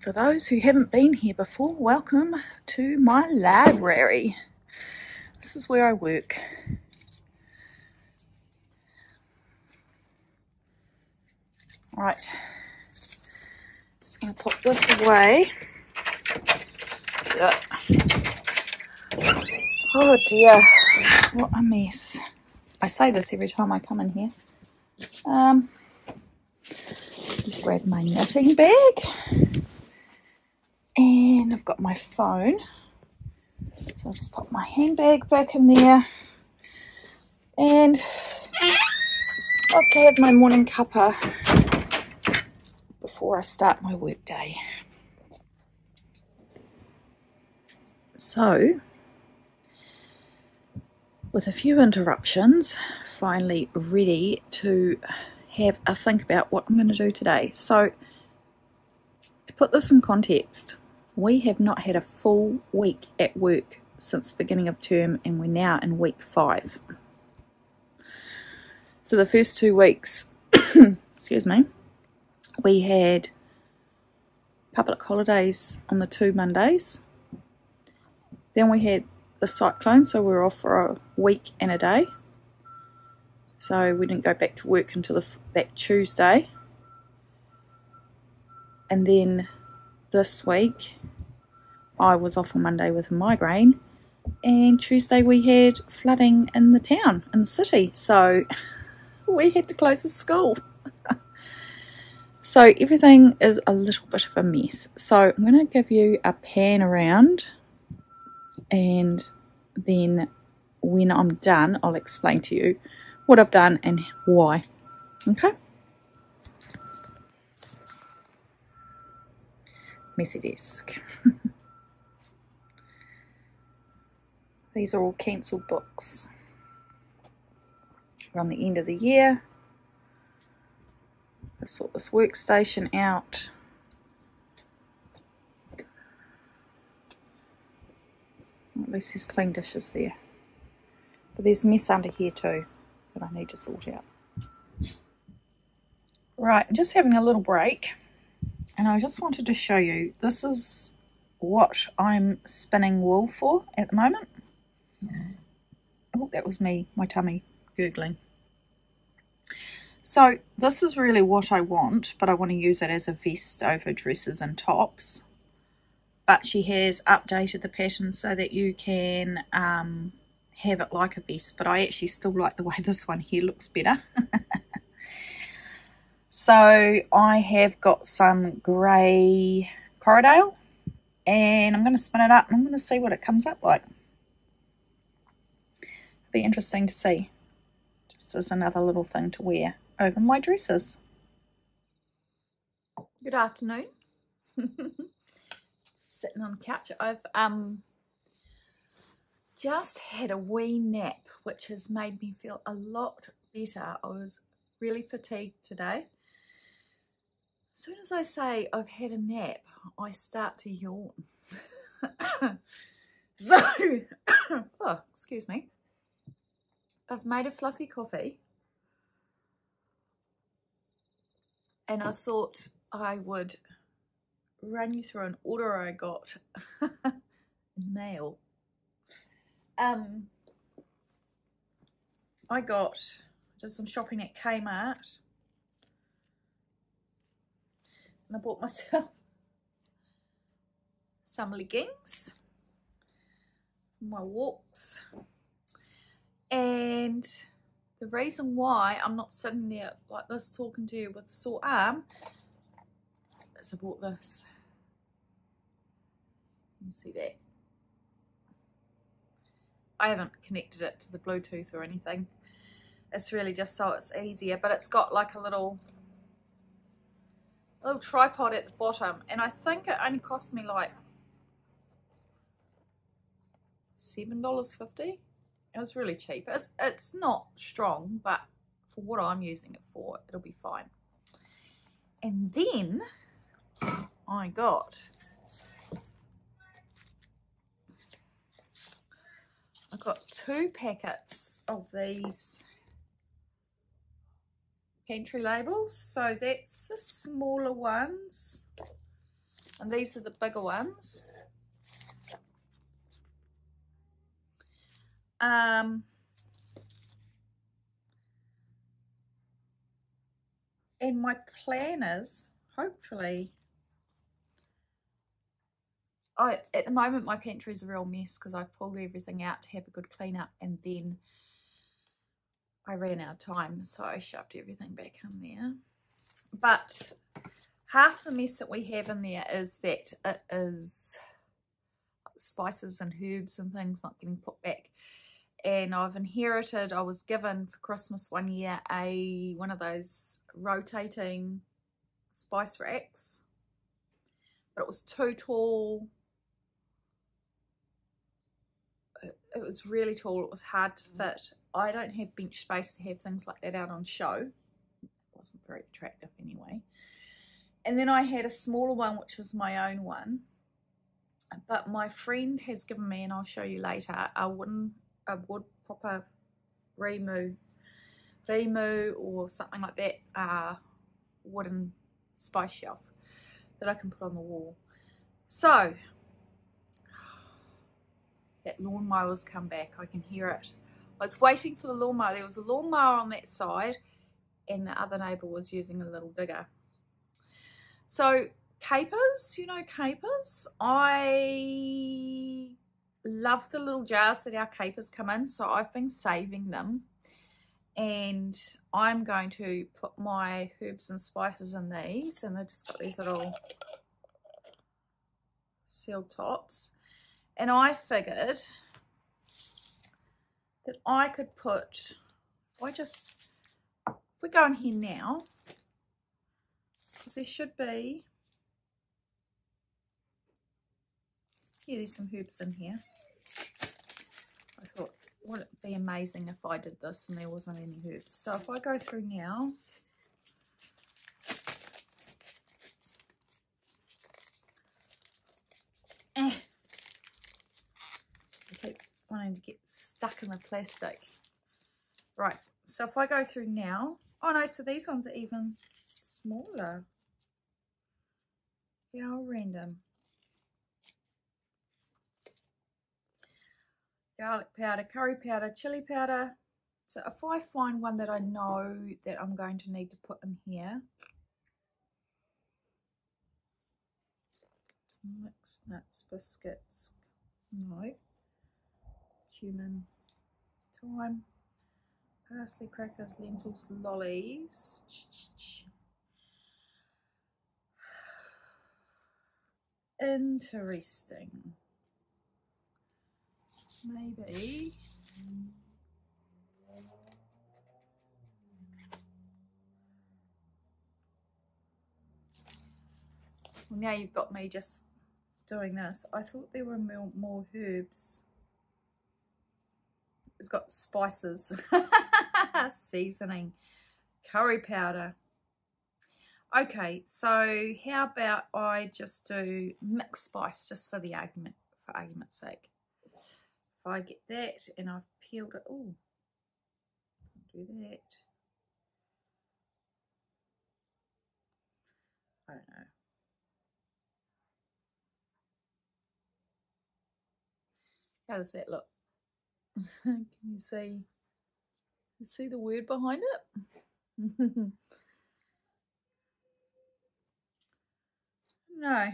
For those who haven't been here before, welcome to my library. This is where I work. Right, just going to put this away. Oh dear, what a mess. I say this every time I come in here. Just grab my knitting bag. And I've got my phone. So I'll just pop my handbag back in there. And I've got to have my morning cuppa before I start my work day. So, with a few interruptions, finally ready to have a think about what I'm going to do today. So, to put this in context, we have not had a full week at work since the beginning of term, and we're now in week 5. So the first 2 weeks, excuse me, we had public holidays on the 2 Mondays. Then we had the cyclone, so we were off for a week and a day. So we didn't go back to work until that Tuesday. And then this week, I was off on Monday with a migraine, and Tuesday we had flooding in the town, in the city, so we had to close the school. So everything is a little bit of a mess. So I'm going to give you a pan around, and then when I'm done, I'll explain to you what I've done and why. Okay? Messy desk. These are all cancelled books. We're on the end of the year. I'll sort this workstation out. At least there's clean dishes there. But there's mess under here too that I need to sort out. Right, I'm just having a little break. And I just wanted to show you, this is what I'm spinning wool for at the moment. Oh, that was me, my tummy gurgling. So this is really what I want, but I want to use it as a vest over dresses and tops. But she has updated the pattern so that you can have it like a vest, but I actually still like the way this one here looks better. So I have got some grey Corriedale, and I'm going to spin it up and I'm going to see what it comes up like. Be interesting to see, just as another little thing to wear over my dresses. Good afternoon. Sitting on the couch. I've just had a wee nap, which has made me feel a lot better. I was really fatigued today. As soon as I say I've had a nap, I start to yawn. So, oh, excuse me. I've made a fluffy coffee, and I thought I would run you through an order I got in mail. I did some shopping at Kmart, and I bought myself some leggings for my walks. And the reason why I'm not sitting there like this talking to you with a sore arm is I bought this. You see that? I haven't connected it to the Bluetooth or anything. It's really just so it's easier, but it's got like a little tripod at the bottom, and I think it only cost me like $7.50. It was really cheap. It's not strong, but for what I'm using it for, it'll be fine. And then I got I got 2 packets of these pantry labels. So that's the smaller ones. And these are the bigger ones. And my plan is, hopefully, at the moment my pantry is a real mess because I've pulled everything out to have a good clean up, and then I ran out of time, so I shoved everything back in there. But half the mess that we have in there is that it is spices and herbs and things not getting put back. And I've inherited, I was given for Christmas one year one of those rotating spice racks, but it was too tall. It was really tall, it was hard to fit. I don't have bench space to have things like that out on show. It wasn't very attractive anyway. And then I had a smaller one, which was my own one. But my friend has given me, and I'll show you later, a wood proper Rimu or something like that, wooden spice shelf that I can put on the wall. So that lawnmower's come back, I can hear it. I was waiting for the lawnmower. There was a lawnmower on that side and the other neighbour was using a little digger. So capers, you know capers, I love the little jars that our capers come in, so I've been saving them, and I'm going to put my herbs and spices in these, and they've just got these little sealed tops, and I figured that I could put, if we go in here now, because there should be, yeah, there's some herbs in here. I thought, would it be amazing if I did this and there wasn't any herbs? So if I go through now, I keep wanting to get stuck in the plastic. Right, so if I go through now, oh no, so these ones are even smaller. How random. Garlic powder, curry powder, chili powder. So if I find one that I know that I'm going to need to put in here, mixed nuts, biscuits, no, cumin, thyme, parsley, crackers, lentils, lollies. Interesting. Maybe. Well, now you've got me just doing this. I thought there were more herbs. It's got spices, seasoning, curry powder. Okay, so how about I just do mixed spice just for argument's sake. If I get that and I've peeled it, oh, do that. I don't know. How does that look? Can you see the word behind it? No.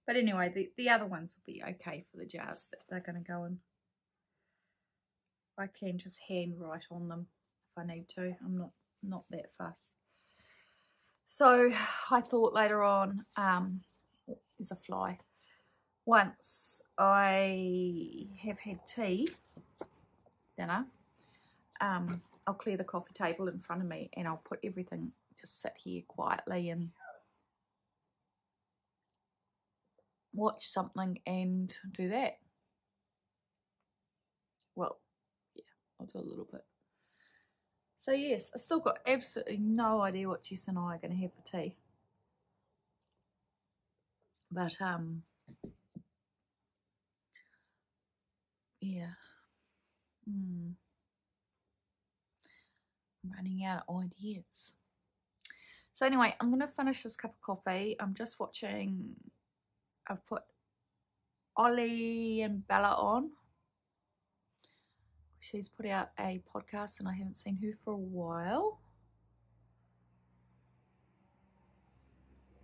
But anyway, the other ones will be okay for the jars that they're going to go in. I can just hand write on them if I need to. I'm not that fussed. So I thought later on, there's a fly. Once I have had dinner, I'll clear the coffee table in front of me and I'll put everything, just sit here quietly and watch something and do that. Well, yeah, I'll do a little bit. So yes, I still got absolutely no idea what Jess and I are going to have for tea. But yeah. I'm running out of ideas. So anyway, I'm going to finish this cup of coffee. I'm just watching, I've put Ollie and Bella on. She's put out a podcast and I haven't seen her for a while.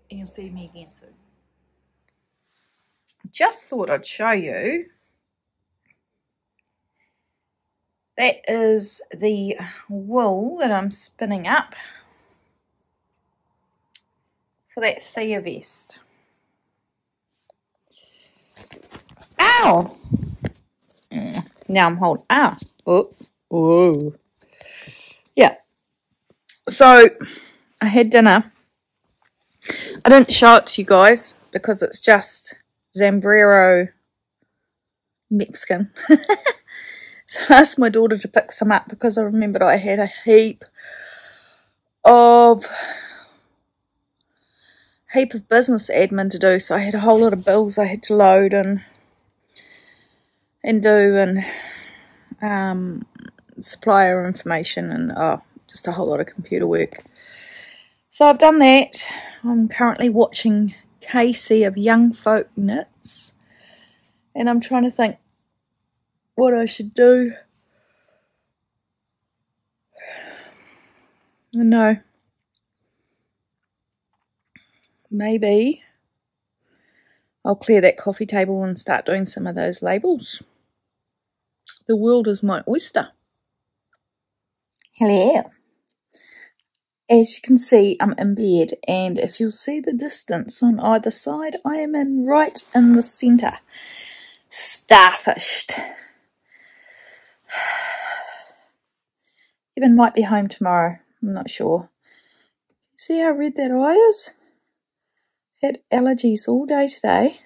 And you'll see me again soon. Just thought I'd show you. That is the wool that I'm spinning up for that Thea vest. Ow! Now I'm holding. Ow! Oh! Yeah. So I had dinner. I didn't show it to you guys because it's just Zambrero Mexican. So I asked my daughter to pick some up because I remembered I had a heap of business admin to do. So I had a whole lot of bills I had to load and do, and supplier information, and just a whole lot of computer work. So I've done that. I'm currently watching Casey of Young Folk Knits, and I'm trying to think what I should do. I know. Maybe I'll clear that coffee table and start doing some of those labels. The world is my oyster. Hello. As you can see, I'm in bed, and if you'll see the distance on either side, I am right in the centre. Starfished. Evan might be home tomorrow. I'm not sure. See how red that eye is? Had allergies all day today,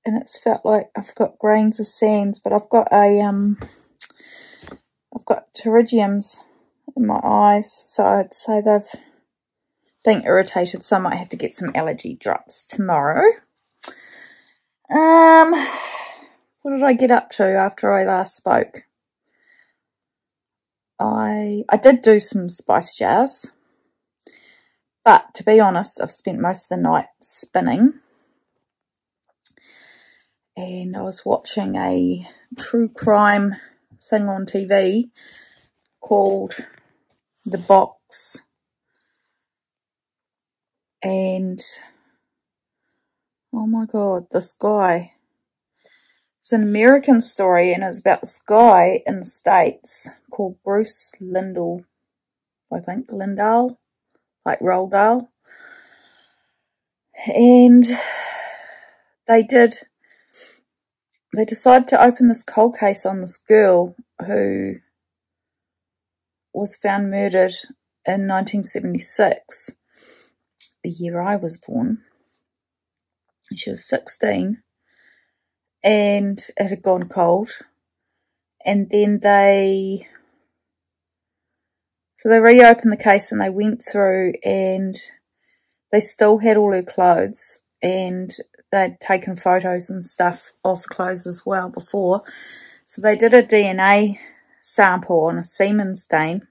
and it's felt like I've got grains of sands, but I've got pterygiums in my eyes, so I'd say they've been irritated, so I might have to get some allergy drops tomorrow. What did I get up to after I last spoke? I did do some spice jars, but to be honest, I've spent most of the night spinning, and I was watching a true crime thing on TV called The Box, and oh my god, this guy, it's an American story, and it's about this guy in the States called Bruce Lindahl, I think, Lindahl, like Roald Dahl, and they decided to open this cold case on this girl who was found murdered in 1976, the year I was born. She was 16, and it had gone cold, and then they reopened the case, and they went through, and they still had all her clothes, and they'd taken photos and stuff of the clothes as well before. So they did a DNA sample on a semen stain,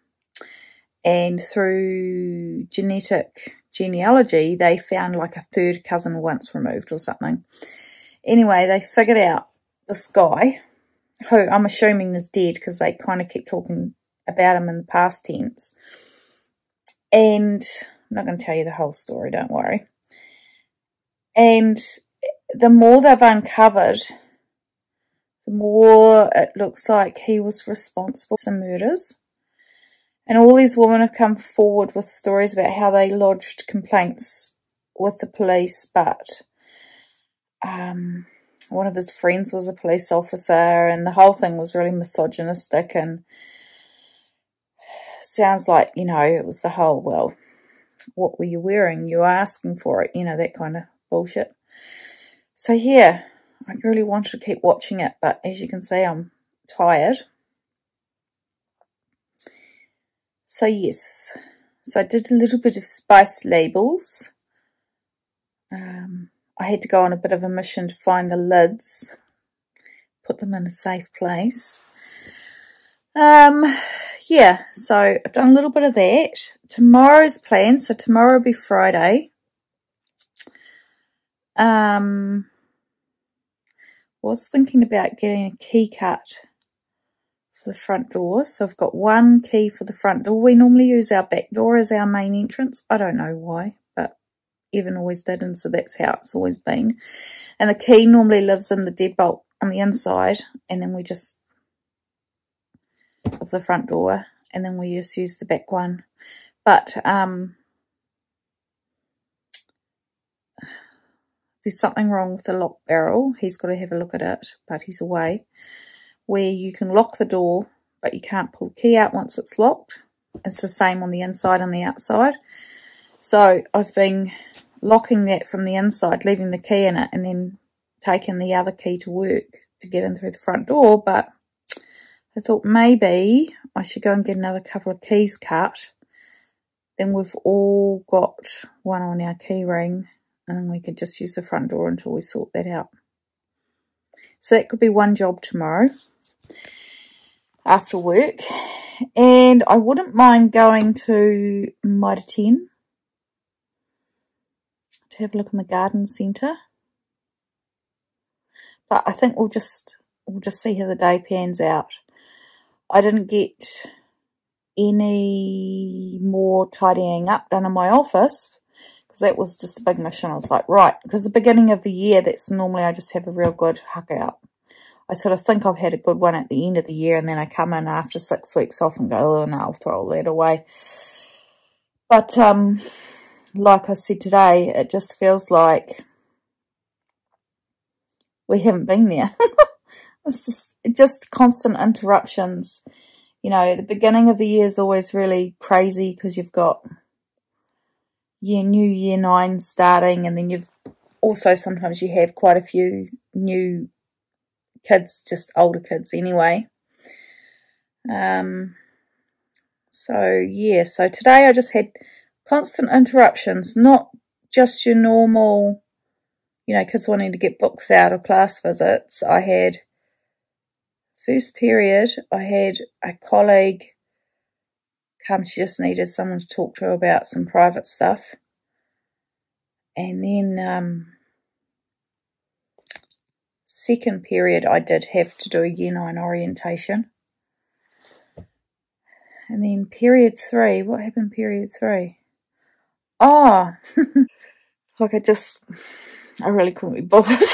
and through genetic genealogy, they found like a third cousin once removed or something. Anyway, they figured out this guy, who I'm assuming is dead because they kind of keep talking about him in the past tense. And I'm not going to tell you the whole story, don't worry. And the more they've uncovered, the more it looks like he was responsible for some murders. And all these women have come forward with stories about how they lodged complaints with the police, but one of his friends was a police officer, and the whole thing was really misogynistic, and sounds like, it was the whole, well, what were you wearing? You were asking for it, that kind of bullshit. So yeah, I really wanted to keep watching it, but as you can see, I'm tired. So yes, so I did a little bit of spice labels. I had to go on a bit of a mission to find the lids, put them in a safe place. yeah, so I've done a little bit of that. Tomorrow's plan, so tomorrow will be Friday. Was thinking about getting a key cut for the front door. So I've got one key for the front door. We normally use our back door as our main entrance. I don't know why, but Evan always did, and so that's how it's always been. And the key normally lives in the deadbolt on the inside, and then we just of the front door, and then we just use the back one. But there's something wrong with the lock barrel. He's got to have a look at it, but he's away. Where you can lock the door, but you can't pull the key out once it's locked. It's the same on the inside and the outside. So I've been locking that from the inside, leaving the key in it, and then taking the other key to work to get in through the front door. But I thought maybe I should go and get another couple of keys cut. Then we've all got one on our key ring, and then we could just use the front door until we sort that out. So that could be one job tomorrow after work. And I wouldn't mind going to Mitre 10 to have a look in the garden centre. But I think we'll just see how the day pans out. I didn't get any more tidying up done in my office, because that was just a big mission. I was like, right, because the beginning of the year, that's normally I just have a real good huck out. I sort of think I've had a good one at the end of the year, and then I come in after 6 weeks off and go, oh no, I'll throw all that away. But like I said today, it just feels like we haven't been there. It's just constant interruptions. You know, the beginning of the year is always really crazy because you've got new year 9 starting, and then you've also sometimes you have quite a few new kids, just older kids anyway. So yeah, so today I just had constant interruptions, not just your normal, you know, kids wanting to get books out or class visits. I had first period, I had a colleague come, she just needed someone to talk to about some private stuff. And then second period, I did have to do a year 9 orientation. And then period 3, what happened period 3? Oh, like I really couldn't be bothered.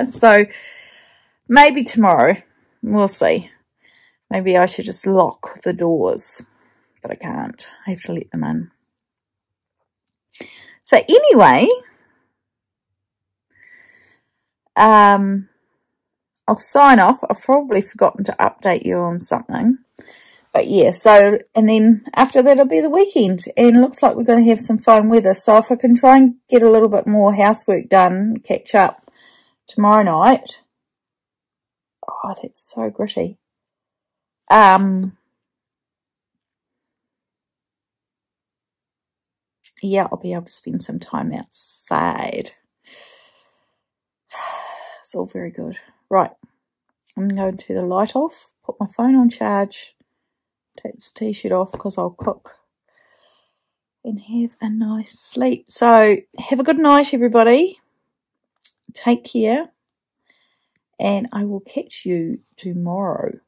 So maybe tomorrow, we'll see. Maybe I should just lock the doors, but I can't. I have to let them in. So anyway, I'll sign off. I've probably forgotten to update you on something. But yeah, so, and then after that it'll be the weekend. And it looks like we're going to have some fine weather. So if I can try and get a little bit more housework done, catch up tomorrow night. Oh, that's so gritty. Yeah, I'll be able to spend some time outside. It's all very good. Right, I'm going to turn the light off, put my phone on charge, take this t-shirt off because I'll cook and have a nice sleep. So have a good night, everybody. Take care, and I will catch you tomorrow.